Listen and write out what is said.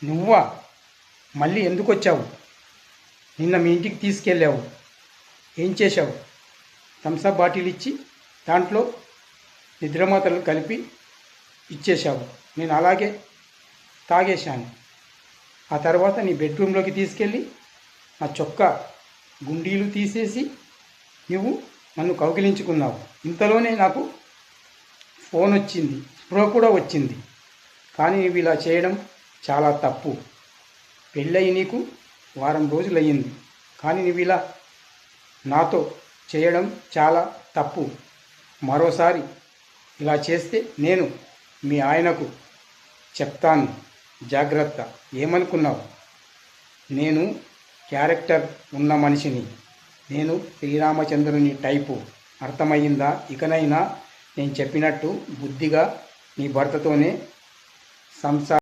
నువ్వా? మళ్ళీ ఎందుకు వచ్చావు? నిన్న మీ ఇంటికి తీసుకెళ్ళావు. ఏం చేశావు? థమ్సప్ బాటిల్ ఇచ్చి దాంట్లో నిద్రమాత్రలు కలిపి ఇచ్చేశావు. నేను అలాగే తాగేశాను. ఆ తర్వాత నీ బెడ్రూమ్లోకి తీసుకెళ్ళి నా చొక్కా గుండీలు తీసేసి నువ్వు నన్ను కౌగిలించుకున్నావు. ఇంతలోనే నాకు ఫోన్ వచ్చింది, స్పృహ కూడా వచ్చింది. కానీ నువ్వు ఇలా చేయడం చాలా తప్పు. పెళ్ళయి నీకు వారం రోజులయ్యింది, కానీ నువ్వు ఇలా నాతో చేయడం చాలా తప్పు. మరోసారి ఇలా చేస్తే నేను మీ ఆయనకు చెప్తాను. జాగ్రత్త. ఏమనుకున్నావు? నేను క్యారెక్టర్ ఉన్న మనిషిని. నేను శ్రీరామచంద్రుని టైపు. అర్థమయ్యిందా? ఇకనైనా నేను చెప్పినట్టు బుద్ధిగా నీ భర్తతోనే సంసారం